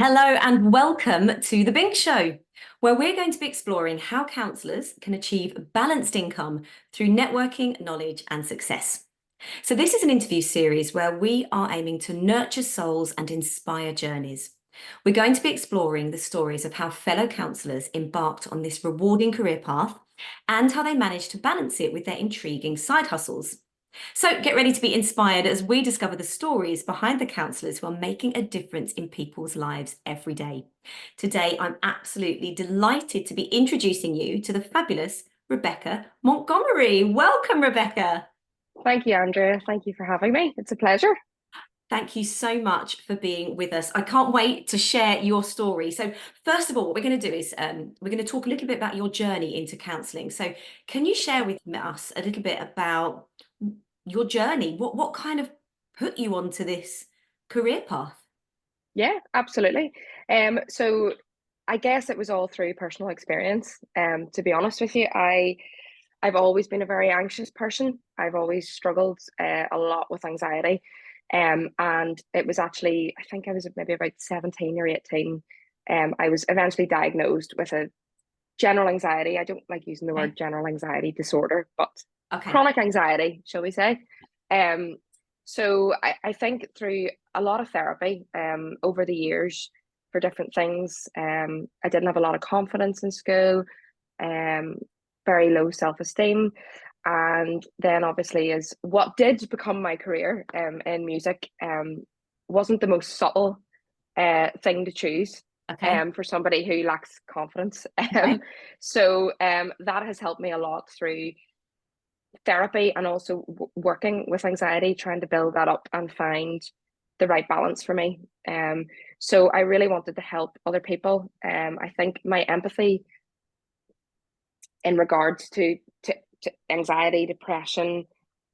Hello and welcome to The Bink Show, where we're going to be exploring how counsellors can achieve balanced income through networking, knowledge and success. So this is an interview series where we are aiming to nurture souls and inspire journeys. We're going to be exploring the stories of how fellow counsellors embarked on this rewarding career path and how they managed to balance it with their intriguing side hustles. So get ready to be inspired as we discover the stories behind the counsellors who are making a difference in people's lives every day. Today, I'm absolutely delighted to be introducing you to the fabulous Rebecca Montgomery. Welcome, Rebecca. Thank you, Andrea. Thank you for having me. It's a pleasure. Thank you so much for being with us. I can't wait to share your story. So first of all, what we're going to do is we're going to talk a little bit about your journey into counselling. So can you share with us a little bit about your journey? What kind of put you onto this career path? Yeah, absolutely. So I guess it was all through personal experience. To be honest with you, I've always been a very anxious person. I've always struggled a lot with anxiety. And it was actually, I think I was maybe about 17 or 18. I was eventually diagnosed with a general anxiety. I don't like using the Okay. word general anxiety disorder, but Okay. chronic anxiety, shall we say. Um, so I think through a lot of therapy over the years for different things, I didn't have a lot of confidence in school, um, very low self-esteem. And then obviously is what did become my career in music wasn't the most subtle thing to choose Okay. for somebody who lacks confidence. Okay. So that has helped me a lot through therapy and also working with anxiety, trying to build that up and find the right balance for me. So I really wanted to help other people. I think my empathy in regards to anxiety, depression,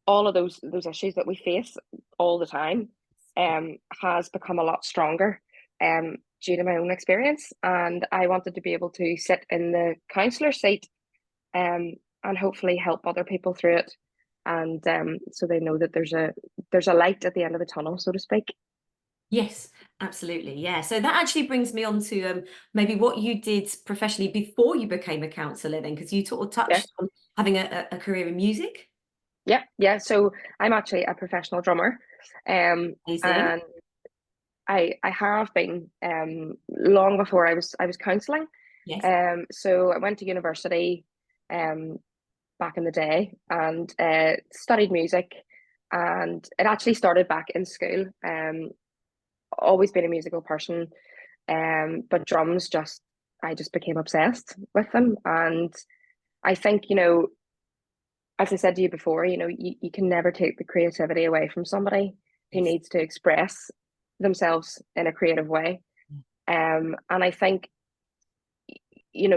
all of those issues that we face all the time, has become a lot stronger due to my own experience. And I wanted to be able to sit in the counsellor seat um, and hopefully help other people through it. And so they know that there's a light at the end of the tunnel, so to speak. Yes, absolutely. Yeah. So that actually brings me on to maybe what you did professionally before you became a counsellor then, because you sort of Yeah, touched on having a career in music. yeah. So I'm actually a professional drummer, Amazing. and I have been long before I was counselling. Yes. So I went to university um back in the day and studied music, and it actually started back in school. Always been a musical person, but drums just I just became obsessed with them, and I think as I said to you before, you can never take the creativity away from somebody who Yes. needs to express themselves in a creative way. And I think,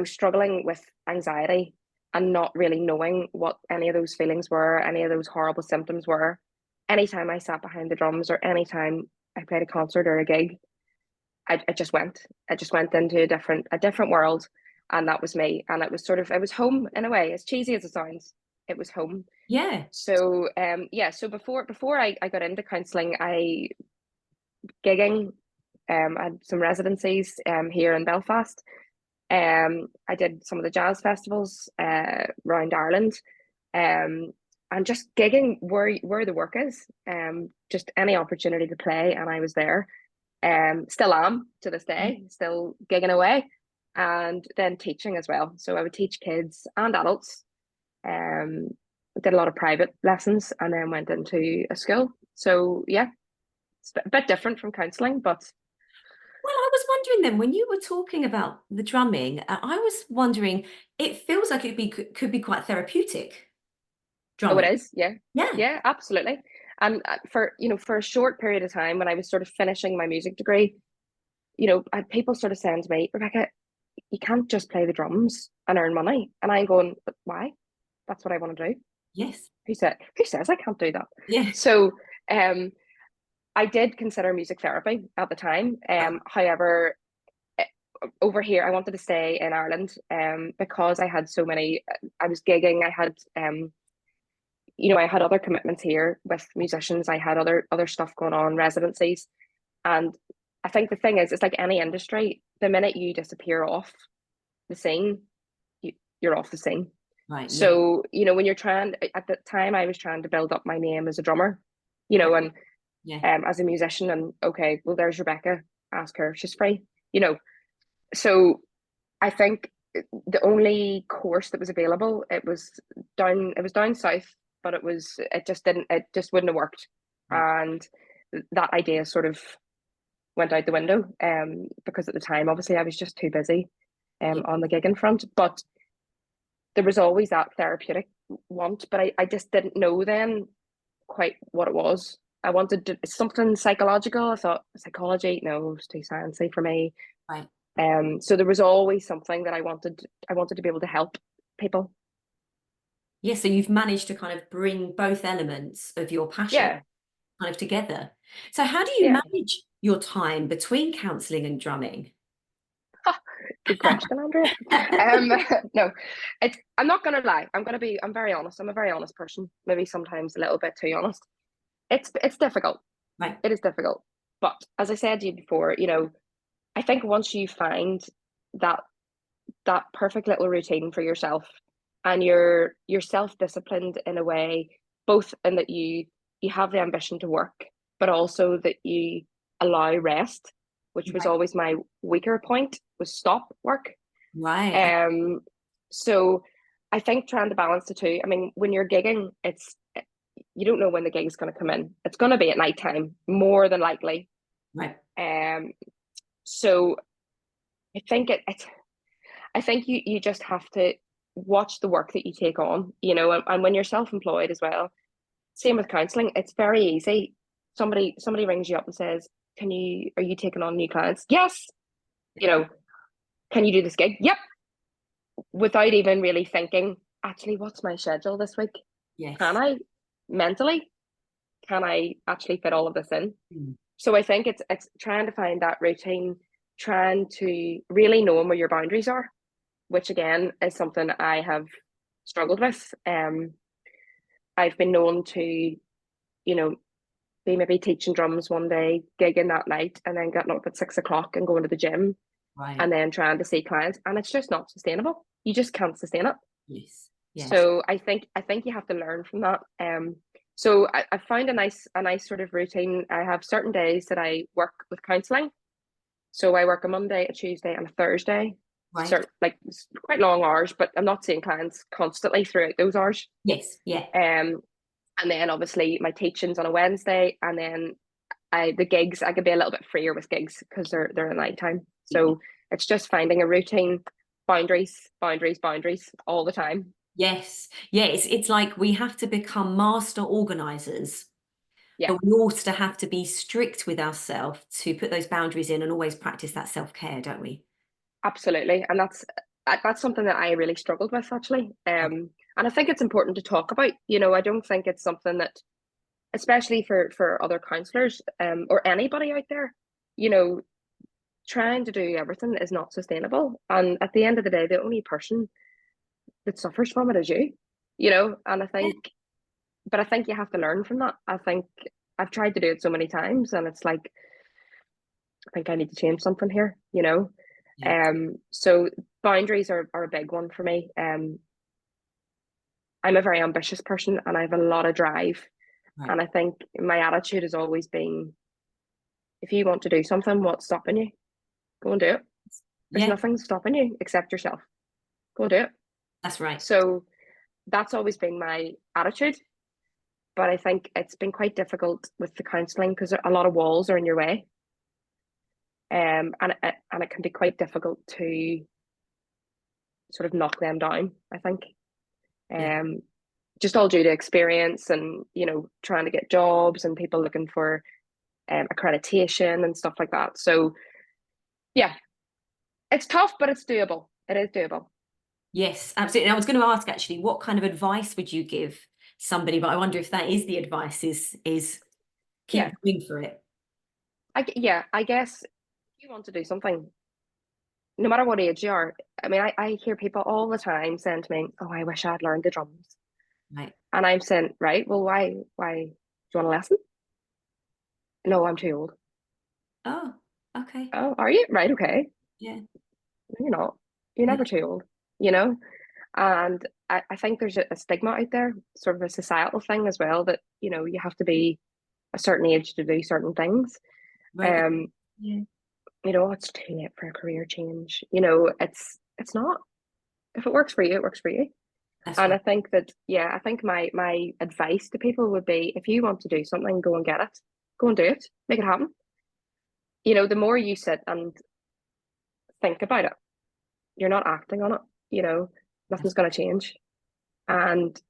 struggling with anxiety and not really knowing what any of those feelings were, any of those horrible symptoms were, anytime I sat behind the drums or anytime I played a concert or a gig, I just went. I just went into a different world, and that was me. And it was home in a way, as cheesy as it sounds. It was home. Yeah. So yeah, so before I got into counselling, I gigging, I had some residencies here in Belfast. I did some of the jazz festivals around Ireland, um, and just gigging where the work is. Just any opportunity to play, and I was there. Still am to this Yeah. day, still gigging away, and then teaching as well. So I would teach kids and adults. Um, did a lot of private lessons, and then went into a school. So yeah, it's a bit different from counselling, but Well, I was wondering then, when you were talking about the drumming, I was wondering, it feels like could be quite therapeutic, oh, it drumming. is. Yeah, Yeah. yeah, absolutely. And for a short period of time when I was sort of finishing my music degree, I had people sort of saying to me, Rebecca, you can't just play the drums and earn money. And I'm going, but why? That's what I want to do. Yes. Who says I can't do that? Yeah. So um I did consider music therapy at the time. Oh, However, eh, over here I wanted to stay in Ireland because I was gigging, I had other commitments here with musicians, I had other stuff going on, residencies, and I think the thing is, it's like any industry. The minute you disappear off the scene, you're off the scene. Right. Yeah. So, when you're trying, at the time, I was trying to build up my name as a drummer, Right. and Yeah. as a musician, and okay, well, there's Rebecca, ask her, she's free, So I think the only course that was available, it was down south, but it just wouldn't have worked. Right. And that idea sort of went out the window, because at the time, obviously, I was just too busy Yeah. on the gigging front. But there was always that therapeutic want, but I just didn't know then quite what it was. I wanted something psychological. I thought psychology, no, it was too sciencey for me. Right. So there was always something that I wanted to be able to help people. Yeah. So you've managed to kind of bring both elements of your passion Yeah, kind of together. So how do you yeah. manage your time between counselling and drumming? Good question, Andrea. Um, no, I'm not gonna lie. I'm very honest. I'm a very honest person. Maybe sometimes a little bit too honest. It's difficult. Right. It is difficult. But as I said to you before, I think once you find that that perfect little routine for yourself, and you're self-disciplined in a way, both in that you have the ambition to work, but also that you allow rest, which was Right. always my weaker point, was stop work. Right. So I think trying to balance the two. I mean, when you're gigging, you don't know when the gig is going to come in. It's going to be at night time, more than likely. Right. Um, so I think I think you just have to watch the work that you take on, and when you're self-employed as well, same with counselling, it's very easy. Somebody rings you up and says, are you taking on new clients? Yes. Can you do this gig? Yep. Without even really thinking, actually, what's my schedule this week? Can Yes. I mentally, can I actually fit all of this in? Mm. So I think it's trying to find that routine, trying to really know where your boundaries are, which again is something I have struggled with. I've been known to, be maybe teaching drums one day, gigging that night, and then getting up at 6 o'clock and going to the gym, Right. and then trying to see clients, and it's just not sustainable. You just can't sustain it. Yes. Yes. So I think you have to learn from that. So I found a nice sort of routine. I have certain days that I work with counselling. So I work a Monday, a Tuesday, and a Thursday. Right. Like quite long hours, but I'm not seeing clients constantly throughout those hours. Yes. Yeah. And then obviously my teachings on a Wednesday, and then the gigs, I could be a little bit freer with gigs because they're at night time. Yeah. So it's just finding a routine, boundaries, boundaries, boundaries all the time. Yes. Yeah. It's like we have to become master organizers, Yeah, but we also have to be strict with ourselves to put those boundaries in and always practice that self-care, don't we? absolutely. And that's something that I really struggled with actually. And I think it's important to talk about. I don't think it's something that, especially for other counselors, or anybody out there, you know, trying to do everything is not sustainable. And at the end of the day, the only person that suffers from it is you. And Yeah. but I think you have to learn from that. I think I've tried to do it so many times, and it's like, I think I need to change something here. Yeah. So boundaries are a big one for me. I'm a very ambitious person, and I have a lot of drive. Right. And I think my attitude has always been, if you want to do something, what's stopping you? Go and do it. There's Yeah. nothing stopping you except yourself. Go and do it. That's right. So that's always been my attitude. But I think it's been quite difficult with the counselling because a lot of walls are in your way. And it can be quite difficult to sort of knock them down, I think. Yeah. Um, just all due to experience and, trying to get jobs and people looking for accreditation and stuff like that. So yeah, it's tough, but it's doable. It is doable. Yes, absolutely. And I was going to ask actually, what kind of advice would you give somebody? But I wonder if that is the advice is Yeah. keep going for it. I guess if you want to do something, no matter what age you are, I mean, I hear people all the time saying to me, "Oh, I wish I'd learned the drums." Right. And I'm saying, right, well, why do you want a lesson? No, I'm too old. Oh, Okay. Oh, are you? Right, okay. Yeah. No, you're not. You're Yeah. never too old, you know? And I think there's a stigma out there, sort of a societal thing as well, that, you have to be a certain age to do certain things. Right. Um, Yeah. it's too late for a career change. It's not. If it works for you, it works for you. That's And right. I think that, yeah, I think my advice to people would be, if you want to do something, go and get it. Go and do it. Make it happen. The more you sit and think about it, you're not acting on it, That's nothing's going to change. And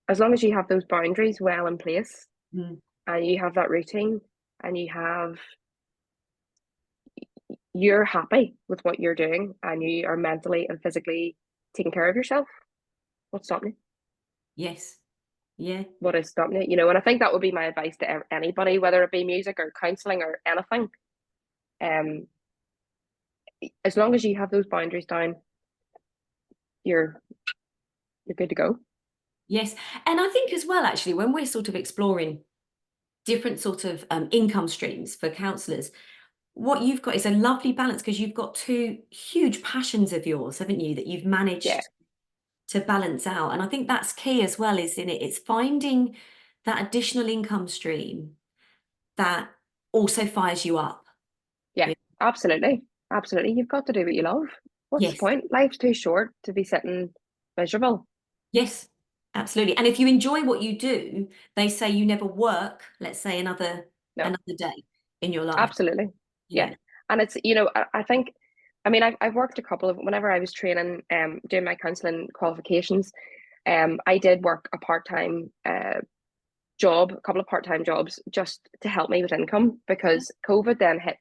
as long as you have those boundaries well in place, mm, and you have that routine, and you're happy with what you're doing, and you are mentally and physically taking care of yourself, what's stopping you? yes. Yeah. What is stopping you? And I think that would be my advice to anybody, whether it be music or counselling or anything. Um, as long as you have those boundaries down, you're you're good to go. Yes. And I think as well, actually, when we're sort of exploring different sort of income streams for counsellors, what you've got is a lovely balance because you've got two huge passions of yours, haven't you, that you've Yeah, managed to balance out. And I think that's key as well, is in it. It's finding that additional income stream that also fires you up. yeah, Yeah. absolutely, absolutely. You've got to do what you love. What's the Yes. point? Life's too short to be sitting miserable. Yes, absolutely. And if you enjoy what you do, they say you never work, let's say No, another day in your life, absolutely. you Yeah. know. And it's, I think, I mean, I've worked a couple of, whenever I was training, doing my counselling qualifications, I did work a part-time job, a couple of part-time jobs just to help me with income, Yeah. because COVID then hit,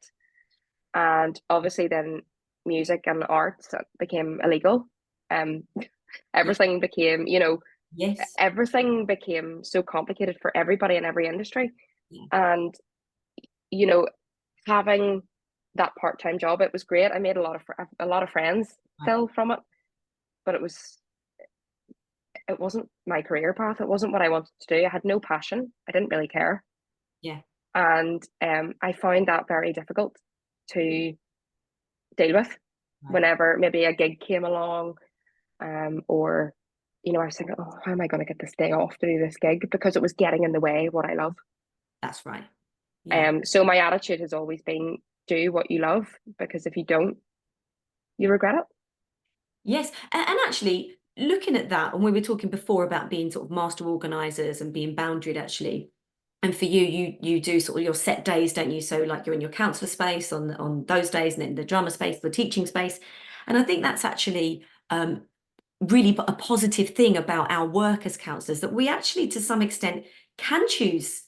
and obviously then music and arts became illegal. Um, Yeah. everything became, Yes. everything became so complicated for everybody in every industry. Yeah. And, you know, having that part-time job, it was great. I made a lot of friends Right. still from it, but it wasn't my career path. It wasn't what I wanted to do. I had no passion. I didn't really care. Yeah. And I found that very difficult to deal with Right. whenever maybe a gig came along, or I was thinking, oh, how am I going to get this day off to do this gig, because it was getting in the way of what I love. That's right. Yeah. So my attitude has always been, do what you love, because if you don't, you regret it. Yes. And actually, looking at that, and we were talking before about being sort of master organisers and being boundaried, actually. And for you, you do sort of your set days, don't you? So like you're in your counsellor space on those days, and then the drama space, the teaching space. And I think that's actually really a positive thing about our work as counsellors, that we actually, to some extent, can choose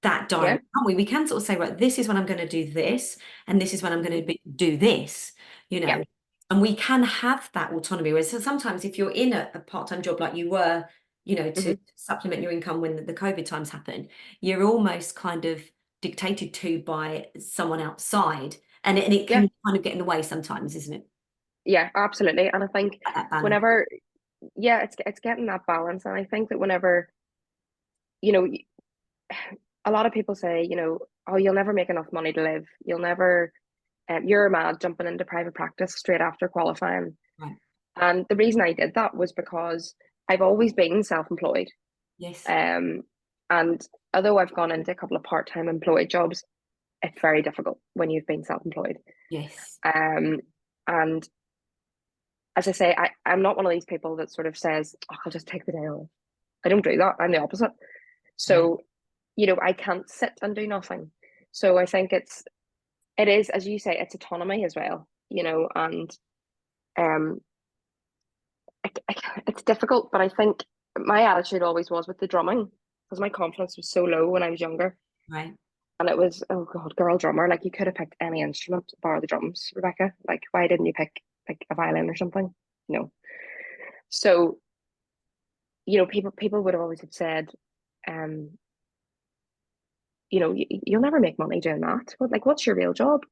that Yeah, diary, can't we? We can sort of say, right, this is when I'm going to do this, and this is when I'm going to do this, you yeah, know, and we can have that autonomy. Whereas sometimes if you're in a part-time job like you were, to hmm, supplement your income when the COVID times happen, you're almost kind of dictated to by someone outside. And it yeah, can kind of get in the way sometimes, isn't it? yeah, absolutely. And I think That balance. whenever, yeah, it's getting that balance. And I think that whenever, you know, a lot of people say, oh, you'll never make enough money to live. You'll never, you're mad jumping into private practice straight after qualifying. Right. And the reason I did that was because I've always been self-employed. Yes. Um, and although I've gone into a couple of part-time employed jobs, it's very difficult when you've been self-employed. Yes. Um, and as I say, I'm not one of these people that sort of says, oh, I'll just take the day off. I don't do that. I'm the opposite. Yeah. So, I can't sit and do nothing. So I think it is, as you say, it's autonomy as well, and um, it's difficult, but I think my attitude always was with the drumming, because my confidence was so low when I was younger. Right. And it was, oh God, girl drummer. Like, you could have picked any instrument, bar the drums, Rebecca. Like, why didn't you pick like a violin or something? No. So, people would have always have said, um, you'll never make money doing that. What's your real job?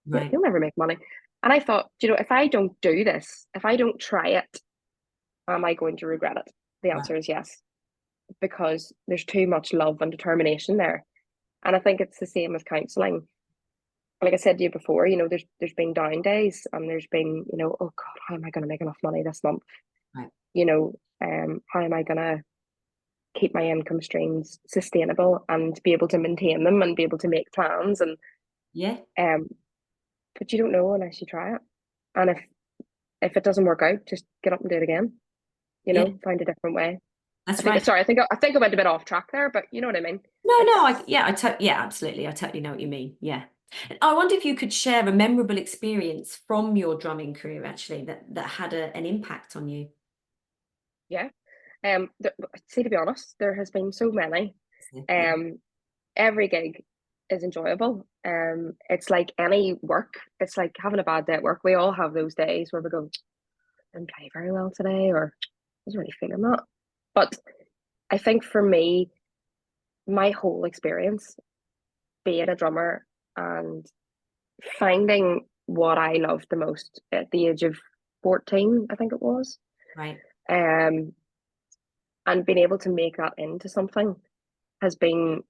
Right. You'll never make money. And I thought, if I don't do this, if I don't try it, am I going to regret it? The Right. answer is yes, because there's too much love and determination there. And I think it's the same with counselling. like I said to you before, there's been down days, and there's been, oh God, how am I going to make enough money this month? Right. How am I going to keep my income streams sustainable and be able to maintain them and be able to make plans? And Yeah. um, but you don't know unless you try it. And if it doesn't work out, just get up and do it again. Yeah. Find a different way. That's right. Sorry, I think I went a bit off track there, but you know what I mean. No, no, It's yeah, absolutely. I totally know what you mean. Yeah. I wonder if you could share a memorable experience from your drumming career, actually, that had an impact on you. yeah. See, to be honest, there has been so many. Yeah. Um, every gig is enjoyable. It's like any work. It's like having a bad day at work. We all have those days where we go, didn't play very well today, or I wasn't really feeling that. But I think for me, my whole experience being a drummer and finding what I loved the most at the age of 14, I think it was, Right. um, and being able to make that into something has been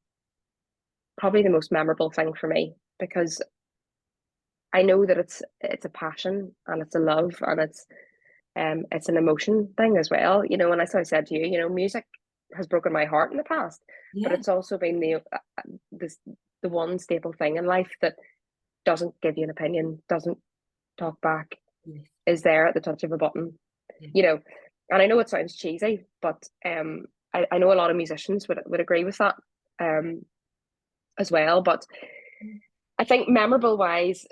probably the most memorable thing for me, because I know that it's a passion and it's a love, and it's an emotion thing as well. And as I said to you, music has broken my heart in the past, but Yeah. it's also been this the one staple thing in life that doesn't give you an opinion, doesn't talk back, Yes. is there at the touch of a button. Yeah. you know and I know it sounds cheesy, but I know a lot of musicians would agree with that, um as well. But I think memorable wise,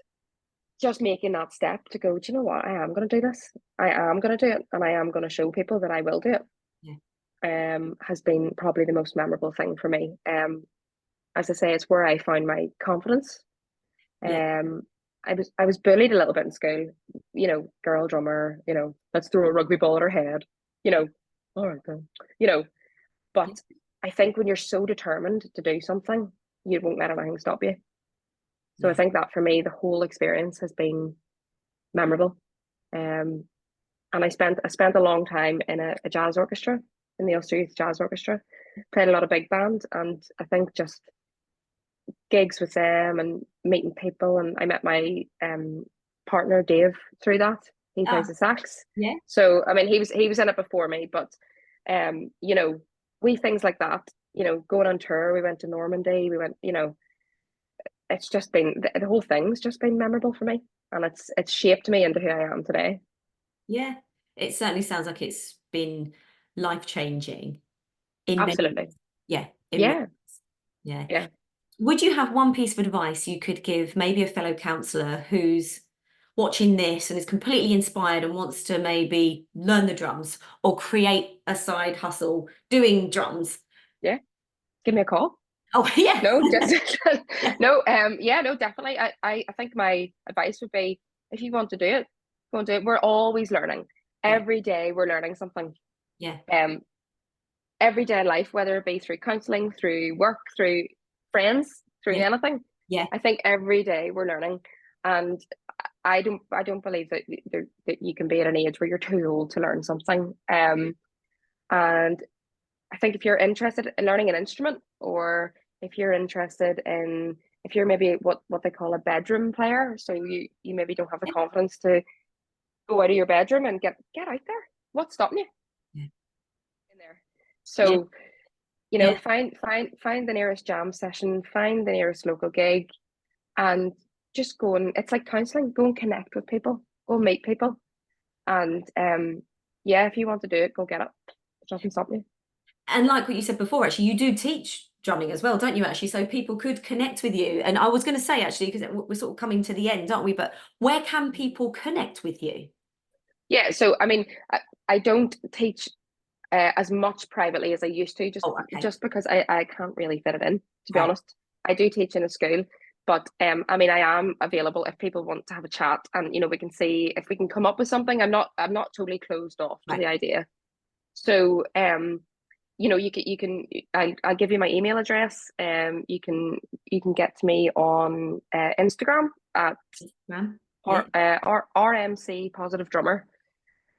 just making that step to go, do you know what, I am going to do this, I am going to do it, and I am going to show people that I will do it, Yeah. has been probably the most memorable thing for me. As I say, it's where I found my confidence. Yeah. um I was bullied a little bit in school, girl drummer, let's throw a rugby ball at her head, you know all right then, you know Yeah. but I think when you're so determined to do something, you won't let anything stop you. So I Yeah. think that for me, the whole experience has been memorable. Um, and I spent a long time in a jazz orchestra, in the Ulster Youth Jazz Orchestra. Played a lot of big band, and I think just gigs with them and meeting people. And I met my partner Dave through that. He plays Oh, the sax, yeah. so I mean he was in it before me, but um, you know, we things like that. Going on tour, we went to Normandy. We went. It's just been the whole thing's just been memorable for me, and it's shaped me into who I am today. Yeah. It certainly sounds like it's been life-changing in many, Absolutely. yeah, in many, Yeah. yeah. Yeah. Would you have one piece of advice you could give maybe a fellow counsellor who's watching this and is completely inspired and wants to maybe learn the drums or create a side hustle doing drums? Yeah. Give me a call. Oh, yeah. No, just Yeah. no. Yeah, no, definitely. I think my advice would be, if you want to do it, go and do it. We're always learning. Yeah. Every day we're learning something. Yeah. Um, everyday life, whether it be through counselling, through work, through friends, through Yeah. anything. Yeah. I think every day we're learning, and I don't believe that you can be at an age where you're too old to learn something. And I think if you're interested in learning an instrument, or if you're interested in, if you're maybe what they call a bedroom player, so you maybe don't have the confidence to go out of your bedroom and get out there, what's stopping you Yeah. in there? Yeah. So Yeah. find the nearest jam session, find the nearest local gig, and just go, and it's like counselling. Go and connect with people, go and meet people, and yeah, if you want to do it, go get it. There's nothing stopping you. And like what you said before, actually, you do teach drumming as well, don't you, actually? So people could connect with you. And I was going to say, actually, because we're sort of coming to the end, aren't we? But where can people connect with you? Yeah, so I mean, I don't teach as much privately as I used to, just Oh, okay. just because I can't really fit it in, to be Right. honest. I do teach in a school, but I mean, I am available if people want to have a chat, and we can see if we can come up with something. I'm not totally closed off to Right. the idea. So I'll give you my email address. You can get to me on Instagram at Ma'am. Yeah. RMC Positive Drummer.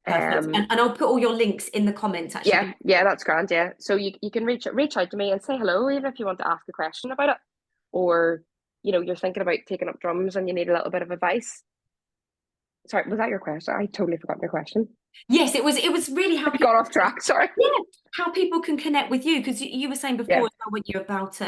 Perfect. Um, And I'll put all your links in the comments, yeah, actually. yeah, that's grand. Yeah, so you can reach out to me and say hello, even if you want to ask a question about it, or you're thinking about taking up drums and you need a little bit of advice. Sorry, was that your question? I totally forgot your question. Yes, it was really how I got people, off track, sorry. yeah, how people can connect with you, because you were saying before Yeah, as well, when you're about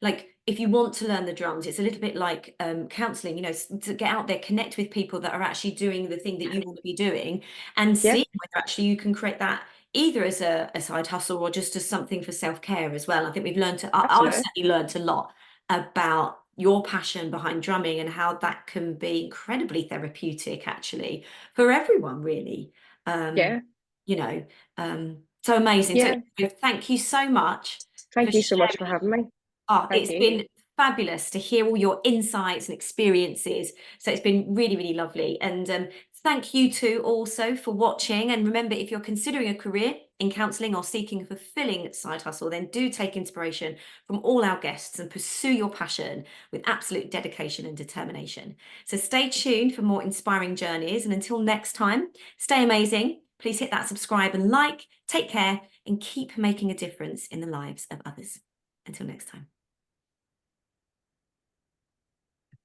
like if you want to learn the drums, it's a little bit like counselling, to get out there, connect with people that are actually doing the thing that you want to be doing, and yeah, see whether actually you can create that either as a side hustle or just as something for self-care as well. I think we've learned I've absolutely. certainly learned a lot about your passion behind drumming and how that can be incredibly therapeutic actually for everyone really. um Yeah, you know so amazing. So yeah. thank you so much for Thank you so much for sharing. having me. Oh, Thank it's you. been fabulous to hear all your insights and experiences. So it's been really, really lovely. And thank you too also for watching. And remember, if you're considering a career in counselling or seeking a fulfilling side hustle, then do take inspiration from all our guests and pursue your passion with absolute dedication and determination. So stay tuned for more inspiring journeys. And until next time, stay amazing. Please hit that subscribe and like. Take care and keep making a difference in the lives of others. Until next time.